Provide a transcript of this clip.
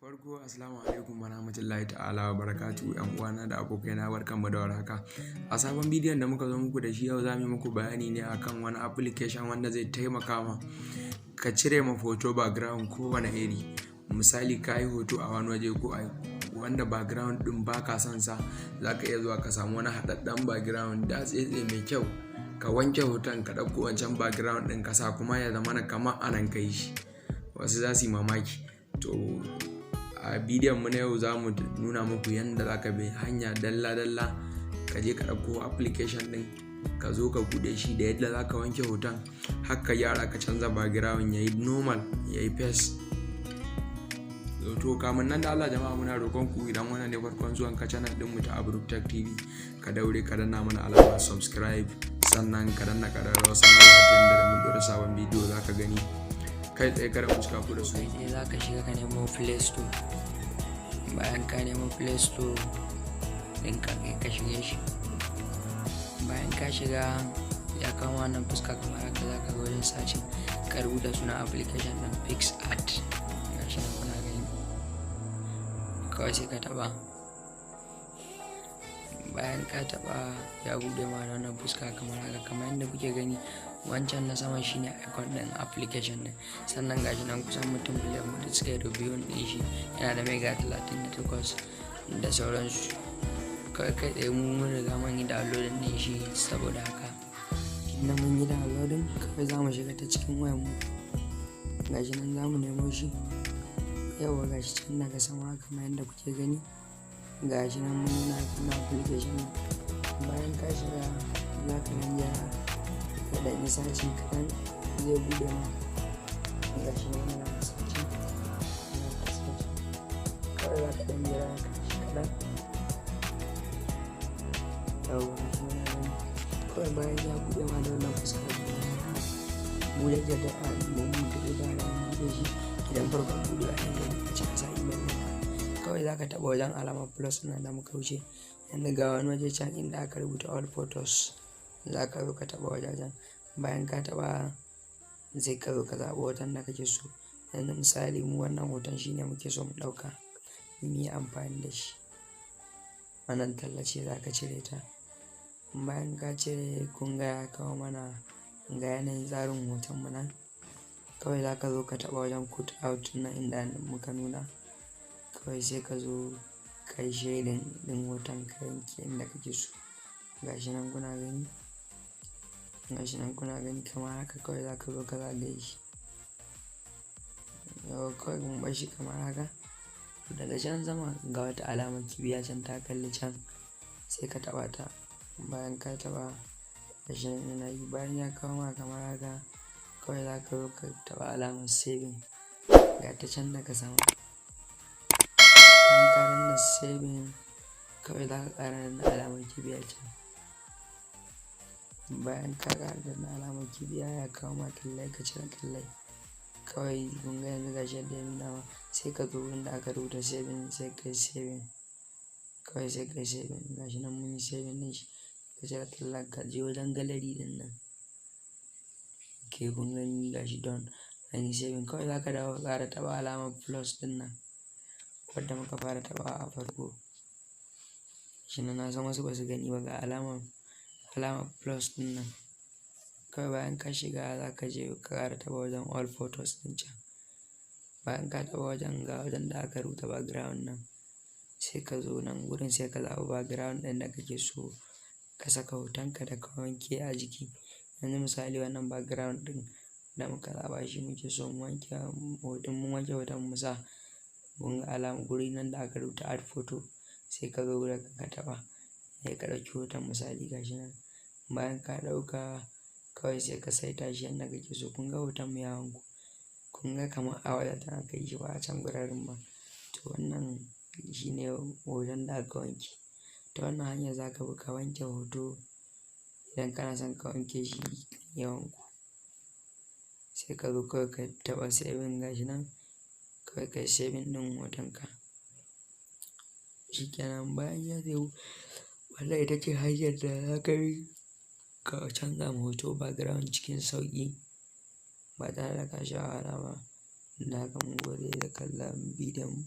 Farko assalamu alaikum warahmatullahi ta'ala wa barakatuhu yan uwana da abokaina barkanmu da warhaka. A sabon bidiyon da muka zo muku da shi yau za mu yi muku bayani ne akan wani application wanda zai taimaka ma ka cire ma hoto background kowane iri. Misali ka yi hoto a wani waje ko wanda background din baka son sa, za ka iya zuwa ka samu wani haɗaɗɗen background da tsaye mai kyau, ka wanke hoton ka ɗauko wancan background din ka sa kuma ya zama kamar anan ka yi shi. Wasu za su yi mamaki. To a bidiyon mu na yau za mu nuna muku yadda za ka bi hanya dalla-dalla ka je ka ɗauko application ɗin ka zo ka buɗe shi da yadda za ka wanke hoton har ka gyara ka canza background ya yi normal ya yi face. To kamun nan da Allah jama'a muna roƙon ku idan wannan ne farkon zuwan ka channel ɗin mu ta Abruk Tech TV ka daure ka danna mana alamar subscribe, sannan ka danna ƙararrawar sanarwa ta yadda mun ɗora sabon bidiyo za ka gani kai tsaye kada ku cika ku da su. Kai za ka shiga ka nemo Play Store. Bayan ka nemo Play Store ɗin ka shige shi. Bayan ka shiga ya kama wannan fuska kamar haka, za ka ga wajen searching ka rubuta sunan application ɗin PicsArt. Gashi nan kuna gani. Kawai sai ka taɓa. Bayan ka taɓa ya buɗe ma da wannan fuska kamar haka, kamar yadda kuke gani wancan na sama shine icon ɗin application ɗin, sannan gashi nan kusan mutum miliyan 4 suka yi review ɗin shi, yana da mega 38 da sauransu. Kai tsaye mun riga mun yi downloading ɗin shi, saboda haka idan mun yi downloading kawai za mu shiga ta cikin wayar mu. Gashi nan za mu nemo shi, yawa gashi can daga sama kamar yadda kuke gani. Gashi nan mun yi na application. Bayan ka shiga za ka nan gyara da ɗan isaci kaɗan zai buɗe ma. Gashi nan yana isaci kawai za ka ɗan gyara ka shi kaɗan. Yawwa gashi nan yana kawai bayan ya buɗe ma da wannan fuska mu da ke da mun buɗe da buɗe shi. Idan farkon buɗe a yanzu ka ci kasa email ɗin kawai za ka taɓa wajen alamar plus nan da muka wuce, yanda ga wani waje can inda aka rubuta all photos, za ka zo ka taɓa wajajen. Bayan ka taɓa zai ka zo ka zaɓi hoton da kake so. Yanzu misali mu wannan hoton shine muke so mu ɗauka mu yi amfani da shi. Wannan tallace za ka cire ta. Bayan ka cire kun ga ya kawo mana ga yanayin tsarin hoton mu nan. Kawai za ka zo ka taɓa wajen cut out na inda muka nuna. Kawai sai ka zo ka yi shading ɗin hoton ka yanke inda kake so. Gashi nan kuna gani. Gashi nan kuna gani kamar haka, kawai za ka zo ka zagaye shi. Yau kawai mun bar shi kamar haka. Daga can sama ga wata alamar kibiya can ta kalli can, sai ka taɓa ta. Bayan ka taɓa gashi nan yana yi. Bayan ya kawo ma kamar haka, kawai za ka zo ka taɓa alamar saving ga ta can daga sama. Bayan ka danna saving kawai za ka ƙara danna alamar kibiya can. Bayan ka ƙara danna alamar kibiya ya kawo ma kallai, ka cire kallai. Kawai kun ga yanzu gashi yadda ya nuna ma, sai ka zo inda aka rubuta saving sai ka yi saving. Kawai sai ka yi saving. Gashi nan mun yi saving ɗin shi. Ka cire kallon ka je wajen gallery ɗin nan. Ke kun gani gashi don an yi saving. Kawai za ka dawo ka ƙara taɓa alamar plus ɗin nan wadda muka fara taɓawa a farko. Shi nan na san wasu ba su gani ba, ga alamar plus ɗin nan. Kawai bayan ka shiga za ka je ka ƙara taɓa wajen all photos ɗin can. Bayan ka taɓa wajen ga wajen da aka rubuta background nan, sai ka zo nan gurin sai ka zaɓi background ɗin da kake so ka saka hotonka da ka wanke a jiki. Yanzu misali wannan background ɗin da muka zaɓa shi muke so mu wanke hoton, mun wanke hoton mu sa. Mun ga alamar guri nan da aka rubuta add photo, sai ka zo gurin ka taɓa sai ka ɗauki hoton misali gashi nan. Bayan ka ɗauka kawai sai ka saita shi yadda kake so. Kun ga hoton mu ya wanku, kun ga kamar a wajen aka yi shi ba a can guraren ba. To wannan shine hoton da aka wanke. Ta wannan hanyar za ka bi ka wanke hoto idan kana son ka wanke shi ya wanku. Sai ka zo kawai ka taɓa saving gashi nan, kawai ka yi saving ɗin hotonka. Shikenan bayan ya savu, wannan ita ce hanyar da za ka bi ka canza ma hoto background cikin sauƙi ba tare da ka sha wahala ba. Da haka mun gode da kallon bidiyon mu.